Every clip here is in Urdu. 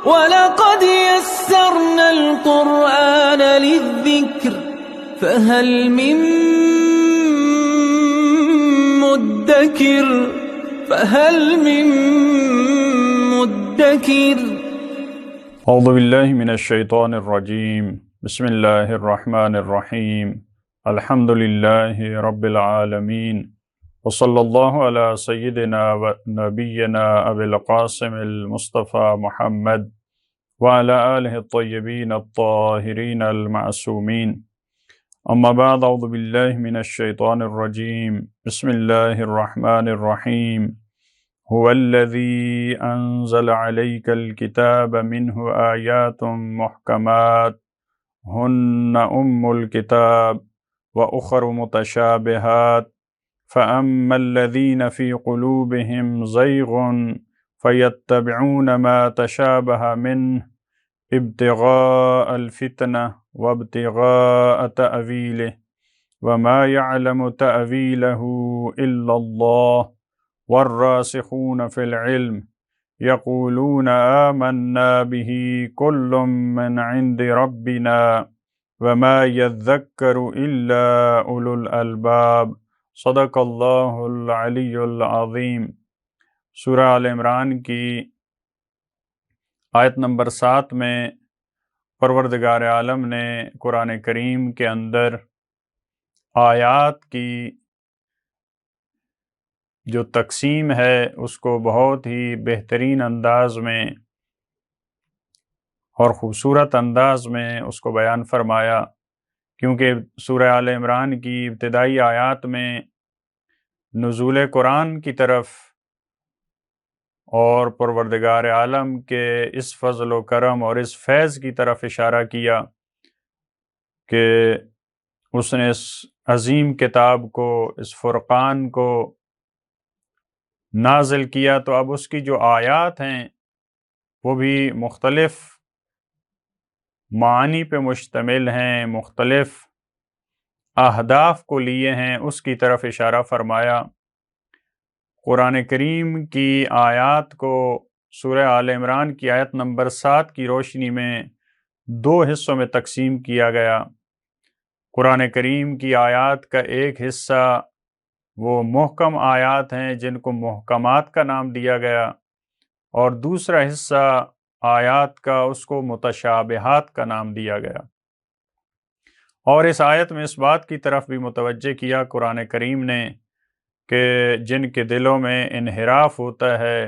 وَلَقَدْ يَسَّرْنَا الْقُرْآنَ لِلذِّكْرِ فَهَلْ مِن مُّدَّكِرٍ اعوذ باللہ من الشیطان الرجیم بسم اللہ الرحمن الرحیم الحمد للہ رب العالمین وصلی اللہ علی سیدنا و نبینا ابی القاسم المصطفى محمد وعلى آلہ الطیبین الطاہرین المعصومین اما بعد اعوذ باللہ من الشیطان الرجیم بسم اللہ الرحمن الرحیم هو الذي أنزل عليك الكتاب منه آيات محكمات هن الكتاب وأخر متشابهات فأما الذين في قلوبهم زيغ فيتبعون ما تشابه منه ابتغاء الفتنة وابتغاء تأويله وما يعلم تأويله إلا الله والراسخون في العلم يقولون آمنا به كل من عند ربنا وما يذكر إلا أولو الألباب صدق اللہ العلی العظیم۔ سورہ آل عمران کی آیت نمبر 7 میں پروردگار عالم نے قرآن کریم کے اندر آیات کی جو تقسیم ہے اس کو بہت ہی بہترین انداز میں اور خوبصورت انداز میں اس کو بیان فرمایا، کیونکہ سورہ آل عمران کی ابتدائی آیات میں نزول قرآن کی طرف اور پروردگار عالم کے اس فضل و کرم اور اس فیض کی طرف اشارہ کیا کہ اس نے اس عظیم کتاب کو، اس فرقان کو نازل کیا، تو اب اس کی جو آیات ہیں وہ بھی مختلف معانی پہ مشتمل ہیں، مختلف اہداف کو لیے ہیں، اس کی طرف اشارہ فرمایا۔ قرآن کریم کی آیات کو سورہ آل عمران کی آیت نمبر 7 کی روشنی میں 2 حصوں میں تقسیم کیا گیا۔ قرآن کریم کی آیات کا ایک حصہ وہ محکم آیات ہیں جن کو محکمات کا نام دیا گیا، اور دوسرا حصہ آیات کا اس کو متشابہات کا نام دیا گیا۔ اور اس آیت میں اس بات کی طرف بھی متوجہ کیا قرآن کریم نے کہ جن کے دلوں میں انحراف ہوتا ہے،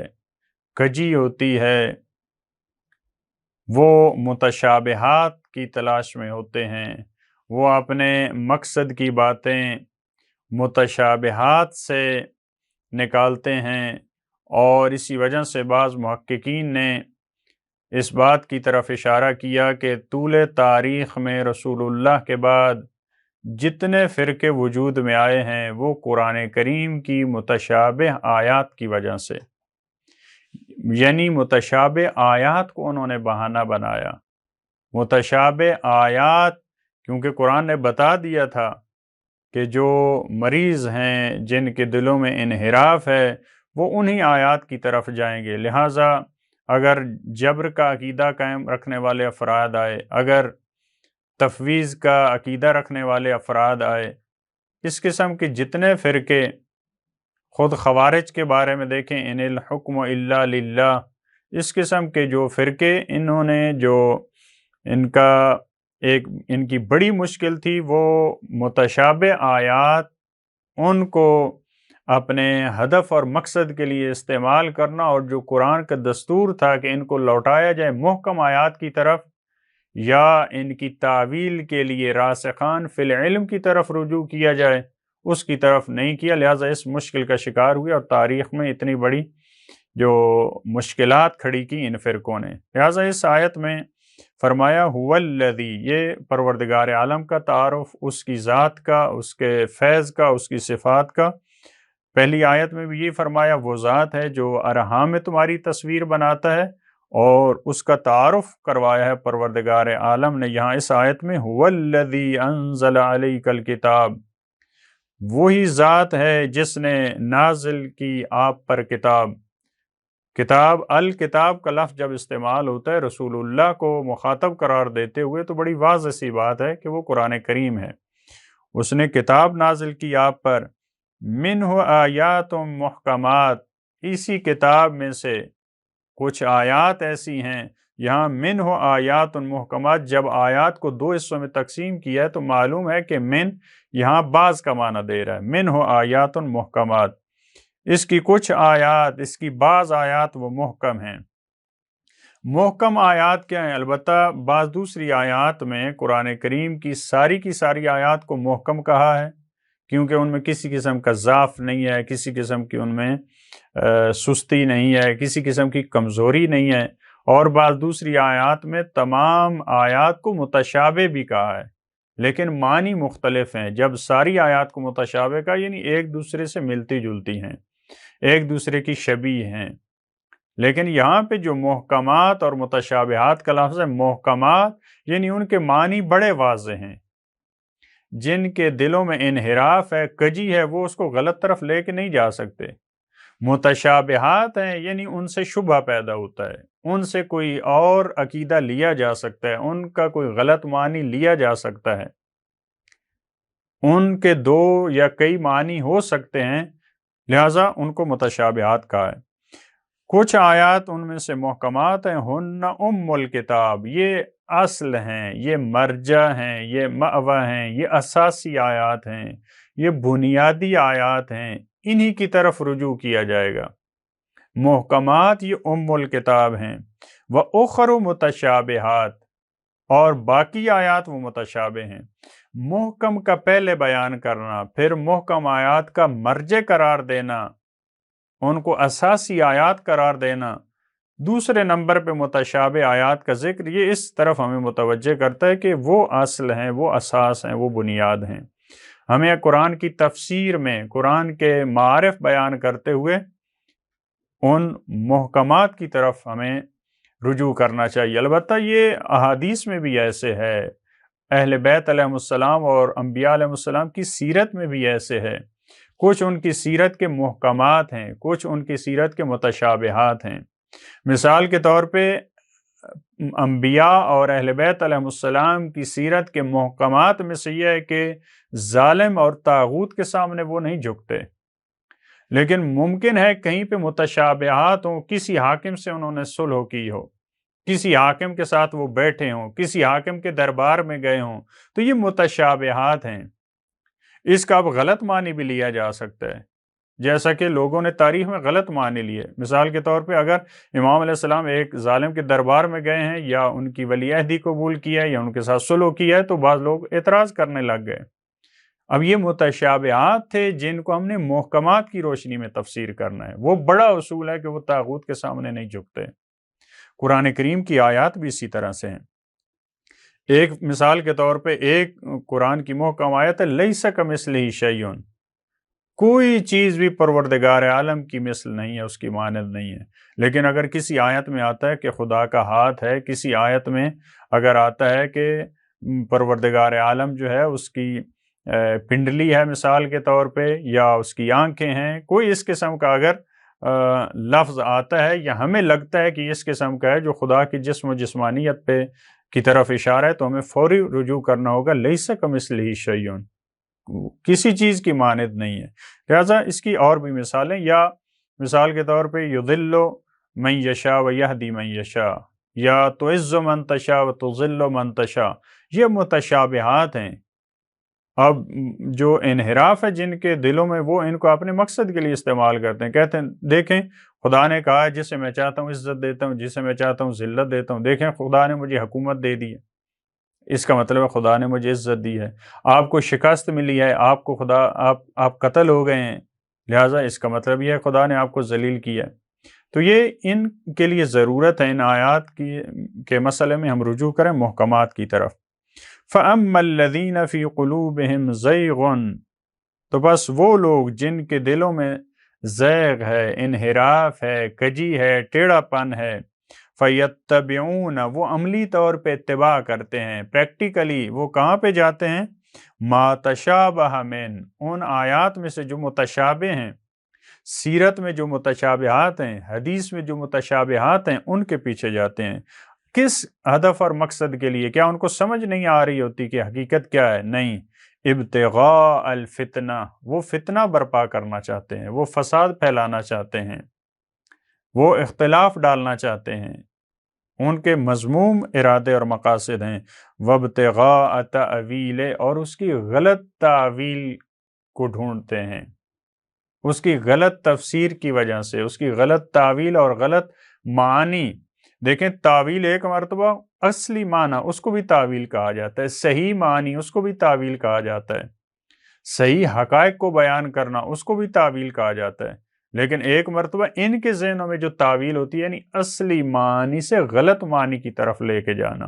کجی ہوتی ہے، وہ متشابہات کی تلاش میں ہوتے ہیں، وہ اپنے مقصد کی باتیں متشابہات سے نکالتے ہیں، اور اسی وجہ سے بعض محققین نے اس بات کی طرف اشارہ کیا کہ طول تاریخ میں رسول اللہ کے بعد جتنے فرقے وجود میں آئے ہیں وہ قرآن کریم کی متشابہ آیات کی وجہ سے، یعنی متشابہ آیات کو انہوں نے بہانہ بنایا۔ متشابہ آیات، کیونکہ قرآن نے بتا دیا تھا کہ جو مریض ہیں، جن کے دلوں میں انحراف ہے، وہ انہی آیات کی طرف جائیں گے۔ لہٰذا اگر جبر کا عقیدہ قائم رکھنے والے افراد آئے، اگر تفویض کا عقیدہ رکھنے والے افراد آئے، اس قسم کے جتنے فرقے، خود خوارج کے بارے میں دیکھیں، ان الحکم الا للہ، اس قسم کے جو فرقے، انہوں نے جو ان کی بڑی مشکل تھی وہ متشابہ آیات ان کو اپنے ہدف اور مقصد کے لیے استعمال کرنا، اور جو قرآن کا دستور تھا کہ ان کو لوٹایا جائے محکم آیات کی طرف یا ان کی تعویل کے لیے راسخان فی العلم کی طرف رجوع کیا جائے، اس کی طرف نہیں کیا، لہٰذا اس مشکل کا شکار ہوئے اور تاریخ میں اتنی بڑی جو مشکلات کھڑی کی ان فرقوں نے۔ لہٰذا اس آیت میں فرمایا هو الذی، یہ پروردگار عالم کا تعارف، اس کی ذات کا، اس کے فیض کا، اس کی صفات کا۔ پہلی آیت میں بھی یہ فرمایا وہ ذات ہے جو ارحام میں تمہاری تصویر بناتا ہے، اور اس کا تعارف کروایا ہے پروردگار عالم نے یہاں اس آیت میں هو الذی انزل علیک الکتاب، وہی ذات ہے جس نے نازل کی آپ پر کتاب۔ کتاب، الکتاب کا لفظ جب استعمال ہوتا ہے رسول اللہ کو مخاطب قرار دیتے ہوئے تو بڑی واضح سی بات ہے کہ وہ قرآن کریم ہے۔ اس نے کتاب نازل کی آپ پر، منہ آیات محکمات، اسی کتاب میں سے کچھ آیات ایسی ہیں، یہاں منہ آیات محکمات، جب آیات کو دو حصوں میں تقسیم کیا ہے تو معلوم ہے کہ من یہاں بعض کا معنی دے رہا ہے، منہ آیات محکمات، اس کی کچھ آیات، اس کی بعض آیات وہ محکم ہیں۔ محکم آیات کیا ہیں؟ البتہ بعض دوسری آیات میں قرآن کریم کی ساری آیات کو محکم کہا ہے، کیونکہ ان میں کسی قسم کا ضعف نہیں ہے، کسی قسم کی ان میں سستی نہیں ہے، کسی قسم کی کمزوری نہیں ہے، اور بعض دوسری آیات میں تمام آیات کو متشابہ بھی کہا ہے، لیکن معنی مختلف ہیں۔ جب ساری آیات کو متشابہ کہا یعنی ایک دوسرے سے ملتی جلتی ہیں، ایک دوسرے کی شبیہ ہیں، لیکن یہاں پہ جو محکمات اور متشابہات کا لفظ ہے، محکمات یعنی ان کے معنی بڑے واضح ہیں، جن کے دلوں میں انحراف ہے، کجی ہے، وہ اس کو غلط طرف لے کے نہیں جا سکتے۔ متشابہات ہیں یعنی ان سے شبہ پیدا ہوتا ہے، ان سے کوئی اور عقیدہ لیا جا سکتا ہے، ان کا کوئی غلط معنی لیا جا سکتا ہے، ان کے دو یا کئی معنی ہو سکتے ہیں، لہٰذا ان کو متشابہات کہا ہے۔ کچھ آیات ان میں سے محکمات ہیں، ہن ام الکتاب، یہ اصل ہیں، یہ مرجع ہیں، یہ مأوی ہیں، یہ اساسی آیات ہیں، یہ بنیادی آیات ہیں، انہی کی طرف رجوع کیا جائے گا۔ محکمات یہ ام الکتاب ہیں، وَأُخَرُ متشابہات، اور باقی آیات وہ متشابہ ہیں۔ محکم کا پہلے بیان کرنا، پھر محکم آیات کا مرجع قرار دینا، ان کو اساسی آیات قرار دینا، دوسرے نمبر پہ متشابہ آیات کا ذکر، یہ اس طرف ہمیں متوجہ کرتا ہے کہ وہ اصل ہیں، وہ اساس ہیں، وہ بنیاد ہیں۔ ہمیں قرآن کی تفسیر میں قرآن کے معارف بیان کرتے ہوئے ان محکمات کی طرف ہمیں رجوع کرنا چاہیے۔ البتہ یہ احادیث میں بھی ایسے ہے، اہل بیت علیہ السلام اور انبیاء علیہ السلام کی سیرت میں بھی ایسے ہے، کچھ ان کی سیرت کے محکمات ہیں، کچھ ان کی سیرت کے متشابہات ہیں۔ مثال کے طور پہ انبیاء اور اہل بیت علیہ السلام کی سیرت کے محکمات میں سے یہ ہے کہ ظالم اور طاغوت کے سامنے وہ نہیں جھکتے، لیکن ممکن ہے کہیں پہ متشابہات ہوں، کسی حاکم سے انہوں نے صلح کی ہو، کسی حاکم کے ساتھ وہ بیٹھے ہوں، کسی حاکم کے دربار میں گئے ہوں، تو یہ متشابہات ہیں۔ اس کا اب غلط معنی بھی لیا جا سکتا ہے، جیسا کہ لوگوں نے تاریخ میں غلط معنی لیے۔ مثال کے طور پہ اگر امام علیہ السلام ایک ظالم کے دربار میں گئے ہیں یا ان کی ولی عہدی قبول کیا ہے یا ان کے ساتھ صلح کیا ہے تو بعض لوگ اعتراض کرنے لگ گئے۔ اب یہ متشابہات تھے جن کو ہم نے محکمات کی روشنی میں تفسیر کرنا ہے۔ وہ بڑا اصول ہے کہ وہ طاغوت کے سامنے نہیں جھکتے۔ قرآن کریم کی آیات بھی اسی طرح سے ہیں۔ ایک مثال کے طور پہ ایک قرآن کی محکم آیت ہے، لیس کمثلہ شیء، کوئی چیز بھی پروردگار عالم کی مثل نہیں ہے، اس کی مانند نہیں ہے۔ لیکن اگر کسی آیت میں آتا ہے کہ خدا کا ہاتھ ہے، کسی آیت میں اگر آتا ہے کہ پروردگار عالم جو ہے اس کی پنڈلی ہے مثال کے طور پہ، یا اس کی آنکھیں ہیں، کوئی اس قسم کا اگر لفظ آتا ہے یا ہمیں لگتا ہے کہ اس قسم کا ہے جو خدا کی جسم و جسمانیت پہ کی طرف اشارہ ہے، تو ہمیں فوری رجوع کرنا ہوگا، لیس کمثلہ شیء، کسی چیز کی مانند نہیں ہے۔ لہٰذا اس کی اور بھی مثالیں، یا مثال کے طور پہ یضل من یشاء و یہدی من یشاء، یا تعز من تشاء و تذل من تشاء، یہ متشابہات ہیں۔ اب جو انحراف ہے جن کے دلوں میں، وہ ان کو اپنے مقصد کے لیے استعمال کرتے ہیں، کہتے ہیں دیکھیں خدا نے کہا ہے جسے میں چاہتا ہوں عزت دیتا ہوں، جسے میں چاہتا ہوں ذلت دیتا ہوں، دیکھیں خدا نے مجھے حکومت دے دی ہے، اس کا مطلب ہے خدا نے مجھے عزت دی ہے۔ آپ کو شکست ملی ہے، آپ کو آپ قتل ہو گئے ہیں، لہٰذا اس کا مطلب یہ ہے خدا نے آپ کو ذلیل کیا ہے۔ تو یہ ان کے لیے ضرورت ہے ان آیات کے مسئلے میں ہم رجوع کریں محکمات کی طرف۔ فَأَمَّا الَّذِينَ فِي قُلُوبِهِمْ زَيْغٌ، تو بس وہ لوگ جن کے دلوں میں زیغ ہے، انحراف ہے، کجی ہے، ٹیڑھا پن ہے، فَيَتَّبِعُونَ، وہ عملی طور پہ اتباع کرتے ہیں، پریکٹیکلی وہ کہاں پہ جاتے ہیں، مَا تَشَابَهَ مِنْ، ان آیات میں سے جو متشابہ ہیں، سیرت میں جو متشابہات ہیں، حدیث میں جو متشابہات ہیں، ان کے پیچھے جاتے ہیں۔ کس ہدف اور مقصد کے لیے؟ کیا ان کو سمجھ نہیں آ رہی ہوتی کہ حقیقت کیا ہے؟ نہیں، ابتغاء الفتنہ، وہ فتنہ برپا کرنا چاہتے ہیں، وہ فساد پھیلانا چاہتے ہیں، وہ اختلاف ڈالنا چاہتے ہیں، ان کے مذموم ارادے اور مقاصد ہیں۔ وابتغاء تأویل، اور اس کی غلط تعویل کو ڈھونڈتے ہیں، اس کی غلط تفسیر کی وجہ سے، اس کی غلط تعویل اور غلط معنی۔ دیکھیں، تعویل ایک مرتبہ اصلی معنی اس کو بھی تعویل کہا جاتا ہے، صحیح معنی اس کو بھی تعویل کہا جاتا ہے، صحیح حقائق کو بیان کرنا اس کو بھی تعویل کہا جاتا ہے، لیکن ایک مرتبہ ان کے ذہنوں میں جو تعویل ہوتی ہے، یعنی اصلی معنی سے غلط معنی کی طرف لے کے جانا،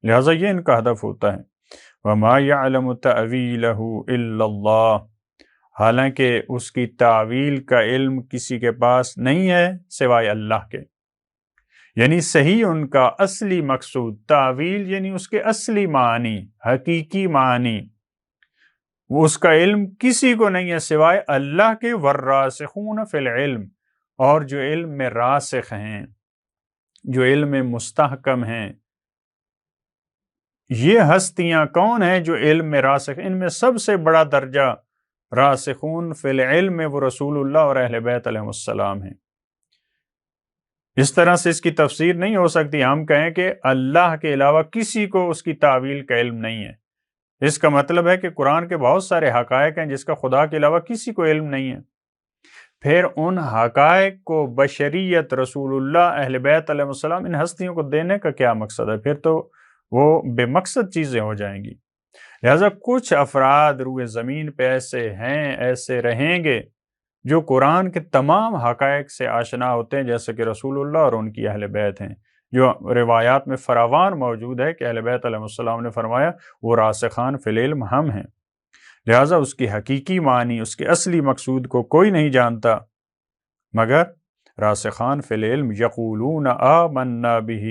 لہٰذا یہ ان کا ہدف ہوتا ہے۔ وَمَا يَعْلَمُ تَأْوِيلَهُ إِلَّا اللَّهُ، حالانکہ اس کی تعویل کا علم کسی کے پاس نہیں ہے سوائے اللہ کے، یعنی صحیح ان کا اصلی مقصود تعویل، یعنی اس کے اصلی معنی، حقیقی معنی، وہ اس کا علم کسی کو نہیں ہے سوائے اللہ کے۔ والراسخون فی العلم، اور جو علم میں راسخ ہیں، جو علم میں مستحکم ہیں، یہ ہستیاں کون ہیں جو علم میں راسخ؟ ان میں سب سے بڑا درجہ راسخون فی العلم میں وہ رسول اللہ اور اہل بیت علیہ السلام ہیں۔ اس طرح سے اس کی تفسیر نہیں ہو سکتی ہم کہیں کہ اللہ کے علاوہ کسی کو اس کی تعویل کا علم نہیں ہے۔ اس کا مطلب ہے کہ قرآن کے بہت سارے حقائق ہیں جس کا خدا کے علاوہ کسی کو علم نہیں ہے، پھر ان حقائق کو بشریت، رسول اللہ، اہل بیت علیہ السلام، ان ہستیوں کو دینے کا کیا مقصد ہے؟ پھر تو وہ بے مقصد چیزیں ہو جائیں گی۔ لہٰذا کچھ افراد روئے زمین پہ ایسے ہیں، ایسے رہیں گے جو قرآن کے تمام حقائق سے آشنا ہوتے ہیں، جیسے کہ رسول اللہ اور ان کی اہل بیت ہیں، جو روایات میں فراوان موجود ہے کہ اہل بیت علیہ السلام نے فرمایا وہ راسخان فی العلم ہم ہیں۔ لہٰذا اس کی حقیقی معنی، اس کے اصلی مقصود کو کوئی نہیں جانتا مگر راسخان فی العلم۔ یقولون آمنا بہ،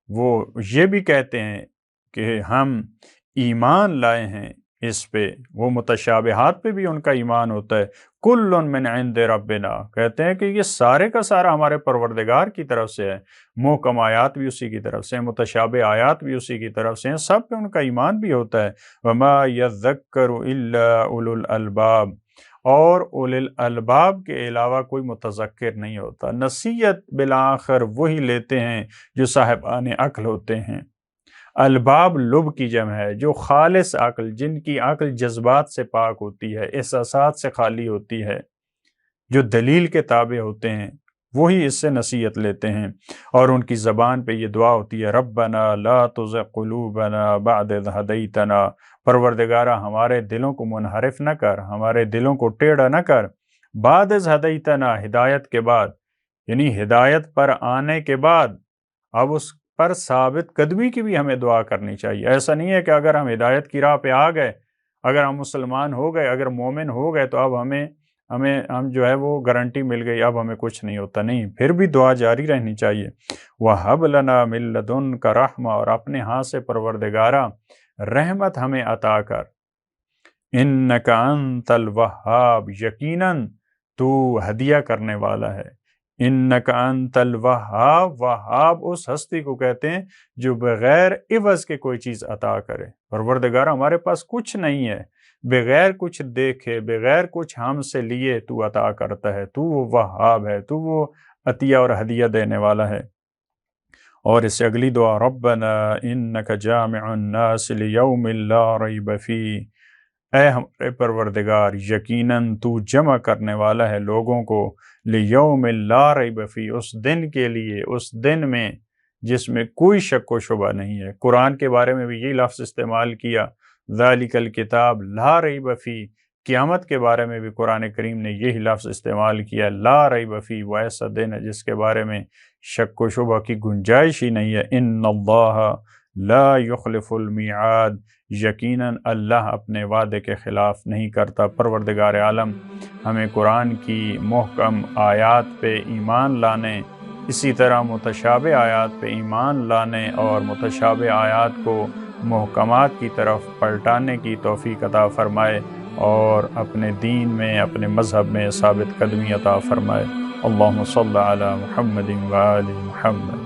وہ یہ بھی کہتے ہیں کہ ہم ایمان لائے ہیں اس پہ، وہ متشابہات پہ بھی ان کا ایمان ہوتا ہے۔ کل من عند ربنا، کہتے ہیں کہ یہ سارے کا سارا ہمارے پروردگار کی طرف سے ہے، محکم آیات بھی اسی کی طرف سے ہیں، متشابہ آیات بھی اسی کی طرف سے ہیں، سب پہ ان کا ایمان بھی ہوتا ہے۔ وما یذکر الا اولو الالباب، اور اولو الالباب کے علاوہ کوئی متذکر نہیں ہوتا۔ نصیحت بالآخر وہی لیتے ہیں جو صاحبان عقل ہوتے ہیں۔ الباب لب کی جمع ہے، جو خالص عقل، جن کی عقل جذبات سے پاک ہوتی ہے، احساسات سے خالی ہوتی ہے، جو دلیل کے تابع ہوتے ہیں، وہی اس سے نصیحت لیتے ہیں، اور ان کی زبان پہ یہ دعا ہوتی ہے، ربنا لا تزغ قلوبنا بعد اذ ہدیتنا، پروردگارہ ہمارے دلوں کو منحرف نہ کر، ہمارے دلوں کو ٹیڑھا نہ کر، بعد اذ ہدیتنا، ہدایت کے بعد، یعنی ہدایت پر آنے کے بعد اب اس پر ثابت قدمی کی بھی ہمیں دعا کرنی چاہیے۔ ایسا نہیں ہے کہ اگر ہم ہدایت کی راہ پہ آ گئے، اگر ہم مسلمان ہو گئے، اگر مومن ہو گئے، تو اب ہم جو ہے وہ گارنٹی مل گئی، اب ہمیں کچھ نہیں ہوتا، نہیں، پھر بھی دعا جاری رہنی چاہیے۔ وَهَبْ لَنَا مِن لَّدُنْكَ رَحْمَةً، اور اپنے ہاتھ سے پروردگارہ رحمت ہمیں عطا کر۔ إِنَّكَ أَنتَ الْوَهَّابُ، یقیناً تو ہدیہ کرنے والا ہے۔ انک انت الوہاب، وہاب اس ہستی کو کہتے ہیں جو بغیر عوض کے کوئی چیز عطا کرے۔ پروردگار ہمارے پاس کچھ نہیں ہے، بغیر کچھ دیکھے، بغیر کچھ ہم سے لیے تو عطا کرتا ہے، تو وہ وہاب ہے، تو وہ عطیہ اور ہدیہ دینے والا ہے۔ اور اس سے اگلی دعا، ربنا انک جامع الناس لیوم لا ریب فیہ، اے ہمارے پروردگار یقیناً تو جمع کرنے والا ہے لوگوں کو، لیوم لا ریب فیہ، اس دن کے لیے، اس دن میں جس میں کوئی شک و شبہ نہیں ہے۔ قرآن کے بارے میں بھی یہی لفظ استعمال کیا، ذالک الکتاب لا ریب فیہ۔ قیامت کے بارے میں بھی قرآن کریم نے یہی لفظ استعمال کیا، لا ریب فیہ، وہ ایسا دن ہے جس کے بارے میں شک و شبہ کی گنجائش ہی نہیں ہے۔ ان اللہ لا یخلف المیعاد، یقیناً اللہ اپنے وعدے کے خلاف نہیں کرتا۔ پروردگار عالم ہمیں قرآن کی محکم آیات پہ ایمان لانے، اسی طرح متشابہ آیات پہ ایمان لانے اور متشابہ آیات کو محکمات کی طرف پلٹانے کی توفیق عطا فرمائے۔ اور اپنے دین میں، اپنے مذہب میں ثابت قدمی عطا فرمائے۔ اللہم صلی علی محمد و آل محمد۔